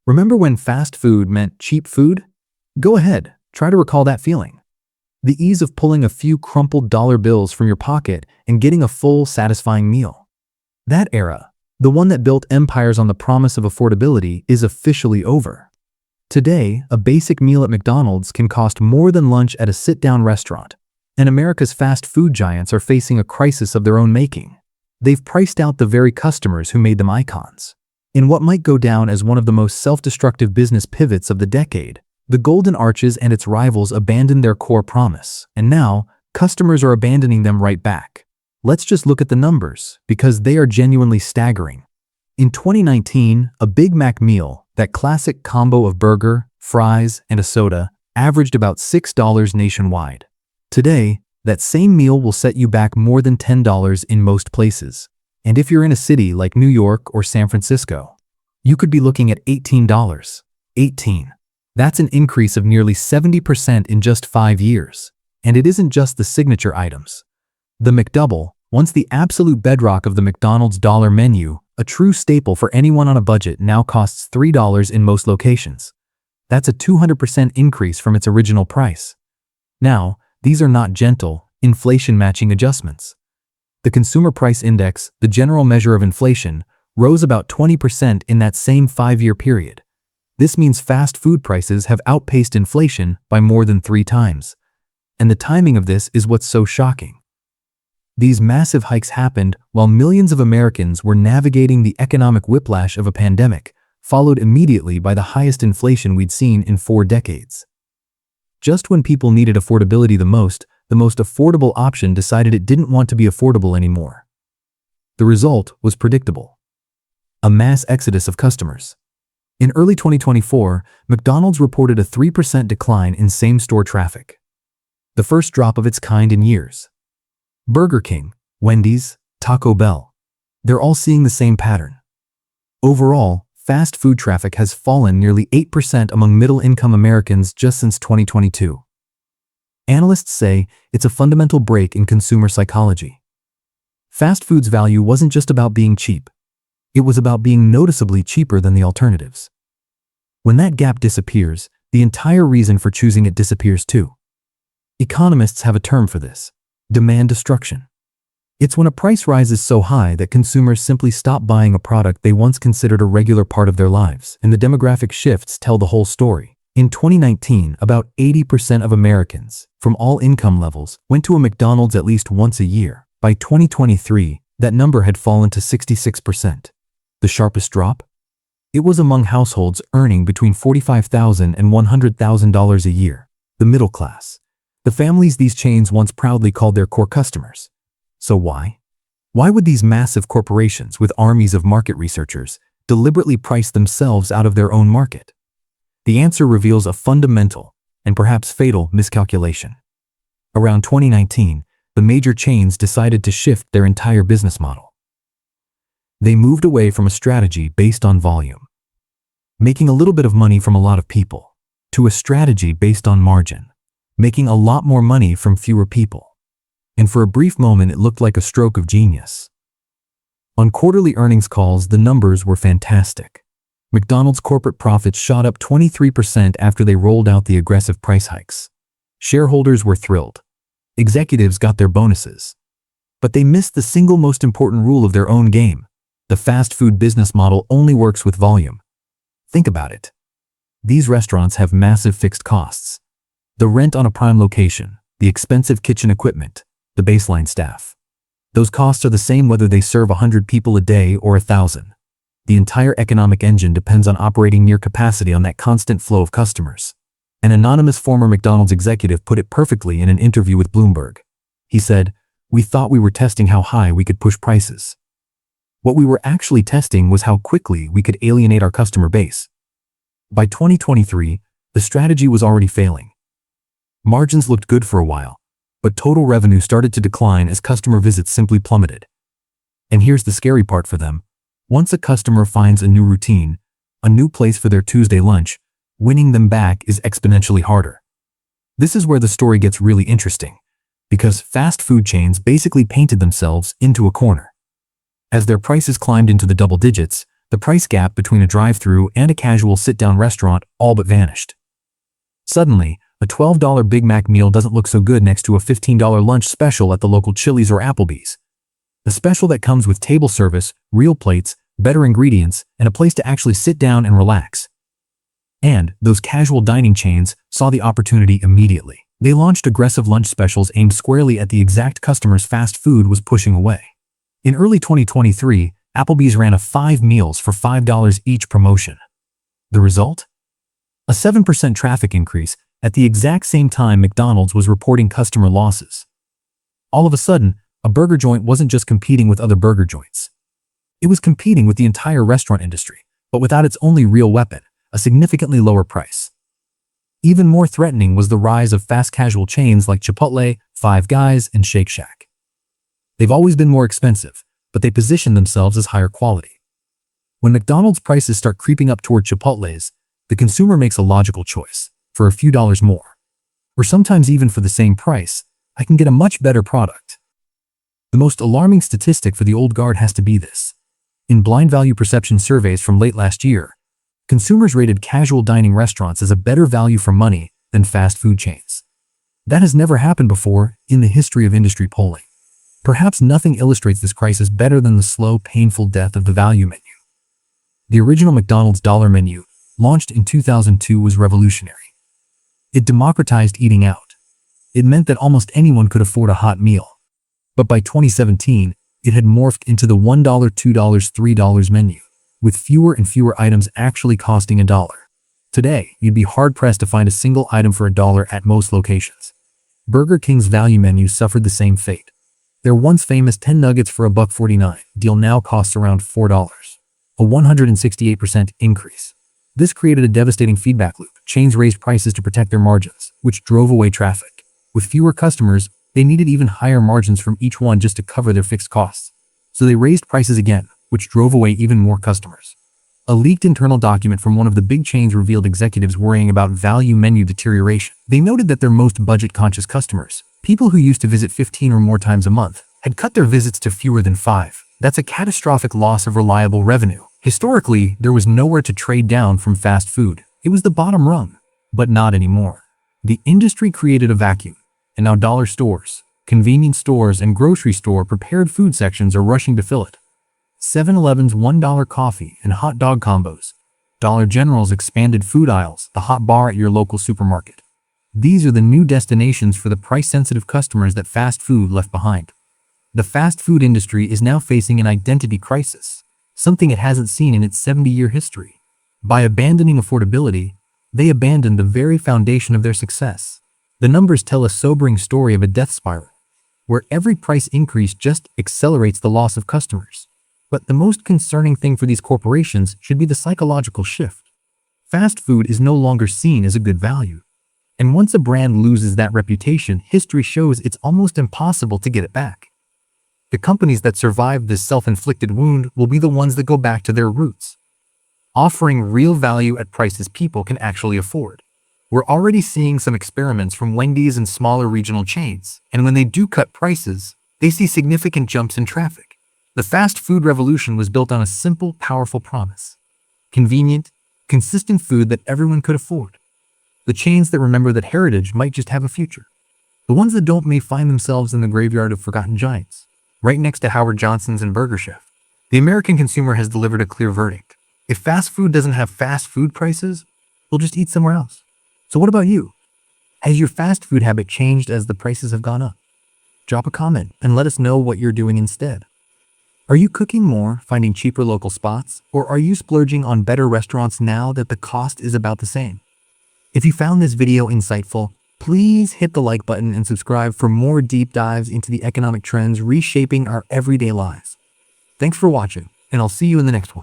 Remember when fast food meant cheap food? Go ahead, try to recall that feeling. The ease of pulling a few crumpled dollar bills from your pocket and getting a full, satisfying meal. That era, the one that built empires on the promise of affordability, is officially over. Today, a basic meal at McDonald's can cost more than lunch at a sit-down restaurant, and America's fast food giants are facing a crisis of their own making. They've priced out the very customers who made them icons. In what might go down as one of the most self-destructive business pivots of the decade, the Golden Arches and its rivals abandoned their core promise, and now, customers are abandoning them right back. Let's just look at the numbers, because they are genuinely staggering. In 2019, a Big Mac meal, that classic combo of burger, fries, and a soda, averaged about $6 nationwide. Today, that same meal will set you back more than $10 in most places. And if you're in a city like New York or San Francisco, you could be looking at $18. 18. That's an increase of nearly 70% in just 5 years. And it isn't just the signature items. The McDouble, once the absolute bedrock of the McDonald's dollar menu, a true staple for anyone on a budget, now costs $3 in most locations. That's a 200% increase from its original price. Now, these are not gentle, inflation-matching adjustments. The Consumer Price Index, the general measure of inflation, rose about 20% in that same 5-year period. This means fast food prices have outpaced inflation by more than 3 times. And the timing of this is what's so shocking. These massive hikes happened while millions of Americans were navigating the economic whiplash of a pandemic, followed immediately by the highest inflation we'd seen in 4 decades. Just when people needed affordability the most affordable option decided it didn't want to be affordable anymore. The result was predictable: a mass exodus of customers. In early 2024, McDonald's reported a 3% decline in same-store traffic, the first drop of its kind in years. Burger King, Wendy's, Taco Bell, they're all seeing the same pattern. Overall, fast food traffic has fallen nearly 8% among middle-income Americans just since 2022. Analysts say it's a fundamental break in consumer psychology. Fast food's value wasn't just about being cheap. It was about being noticeably cheaper than the alternatives. When that gap disappears, the entire reason for choosing it disappears too. Economists have a term for this: demand destruction. It's when a price rises so high that consumers simply stop buying a product they once considered a regular part of their lives, and the demographic shifts tell the whole story. In 2019, about 80% of Americans, from all income levels, went to a McDonald's at least once a year. By 2023, that number had fallen to 66%. The sharpest drop? It was among households earning between $45,000 and $100,000 a year, the middle class, the families these chains once proudly called their core customers. So why? Why would these massive corporations with armies of market researchers deliberately price themselves out of their own market? The answer reveals a fundamental, and perhaps fatal, miscalculation. Around 2019, the major chains decided to shift their entire business model. They moved away from a strategy based on volume, making a little bit of money from a lot of people, to a strategy based on margin, making a lot more money from fewer people. And for a brief moment, it looked like a stroke of genius. On quarterly earnings calls, the numbers were fantastic. McDonald's corporate profits shot up 23% after they rolled out the aggressive price hikes. Shareholders were thrilled. Executives got their bonuses. But they missed the single most important rule of their own game: the fast food business model only works with volume. Think about it. These restaurants have massive fixed costs: the rent on a prime location, the expensive kitchen equipment, the baseline staff. Those costs are the same whether they serve 100 people a day or 1,000. The entire economic engine depends on operating near capacity on that constant flow of customers. An anonymous former McDonald's executive put it perfectly in an interview with Bloomberg. He said, "We thought we were testing how high we could push prices. What we were actually testing was how quickly we could alienate our customer base." By 2023, the strategy was already failing. Margins looked good for a while, but total revenue started to decline as customer visits simply plummeted. And here's the scary part for them. Once a customer finds a new routine, a new place for their Tuesday lunch, winning them back is exponentially harder. This is where the story gets really interesting, because fast food chains basically painted themselves into a corner. As their prices climbed into the double digits, The price gap between a drive-thru and a casual sit-down restaurant all but vanished. Suddenly, a $12 Big Mac meal doesn't look so good next to a $15 lunch special at the local Chili's or Applebee's. The special that comes with table service, real plates, better ingredients, and a place to actually sit down and relax. And those casual dining chains saw the opportunity immediately. They launched aggressive lunch specials aimed squarely at the exact customers fast food was pushing away. In early 2023, Applebee's ran a 5 meals for $5 each promotion. The result? A 7% traffic increase at the exact same time McDonald's was reporting customer losses. All of a sudden, a burger joint wasn't just competing with other burger joints. It was competing with the entire restaurant industry, but without its only real weapon, a significantly lower price. Even more threatening was the rise of fast casual chains like Chipotle, Five Guys, and Shake Shack. They've always been more expensive, but they position themselves as higher quality. When McDonald's prices start creeping up toward Chipotle's, the consumer makes a logical choice. For a few dollars more, or sometimes even for the same price, I can get a much better product. The most alarming statistic for the old guard has to be this. In blind value perception surveys from late last year, consumers rated casual dining restaurants as a better value for money than fast food chains. That has never happened before in the history of industry polling. Perhaps nothing illustrates this crisis better than the slow, painful death of the value menu. The original McDonald's dollar menu, launched in 2002, was revolutionary. It democratized eating out. It meant that almost anyone could afford a hot meal. But by 2017, it had morphed into the $1, $2, $3 menu, with fewer and fewer items actually costing $1. Today, you'd be hard-pressed to find a single item for $1 at most locations. Burger King's value menu suffered the same fate. Their once famous 10 nuggets for $1.49 deal now costs around $4, a 168% increase. This created a devastating feedback loop. Chains raised prices to protect their margins, which drove away traffic. With fewer customers, they needed even higher margins from each one just to cover their fixed costs. So they raised prices again, which drove away even more customers. A leaked internal document from one of the big chains revealed executives worrying about value menu deterioration. They noted that their most budget-conscious customers, people who used to visit 15 or more times a month, had cut their visits to fewer than 5. That's a catastrophic loss of reliable revenue. Historically, there was nowhere to trade down from fast food. It was the bottom rung, but not anymore. The industry created a vacuum, and now dollar stores, convenience stores, and grocery store prepared food sections are rushing to fill it. 7-Eleven's $1 coffee and hot dog combos, Dollar General's expanded food aisles, the hot bar at your local supermarket. These are the new destinations for the price-sensitive customers that fast food left behind. The fast food industry is now facing an identity crisis, something it hasn't seen in its 70-year history. By abandoning affordability, they abandoned the very foundation of their success. The numbers tell a sobering story of a death spiral, where every price increase just accelerates the loss of customers. But the most concerning thing for these corporations should be the psychological shift. Fast food is no longer seen as a good value. And once a brand loses that reputation, history shows it's almost impossible to get it back. The companies that survive this self-inflicted wound will be the ones that go back to their roots, offering real value at prices people can actually afford. We're already seeing some experiments from Wendy's and smaller regional chains, and when they do cut prices, they see significant jumps in traffic. The fast food revolution was built on a simple, powerful promise: convenient, consistent food that everyone could afford. The chains that remember that heritage might just have a future. The ones that don't may find themselves in the graveyard of forgotten giants, right next to Howard Johnson's and Burger Chef. The American consumer has delivered a clear verdict. If fast food doesn't have fast food prices, we'll just eat somewhere else. So what about you? Has your fast food habit changed as the prices have gone up? Drop a comment and let us know what you're doing instead. Are you cooking more, finding cheaper local spots, or are you splurging on better restaurants now that the cost is about the same? If you found this video insightful, please hit the like button and subscribe for more deep dives into the economic trends reshaping our everyday lives. Thanks for watching, and I'll see you in the next one.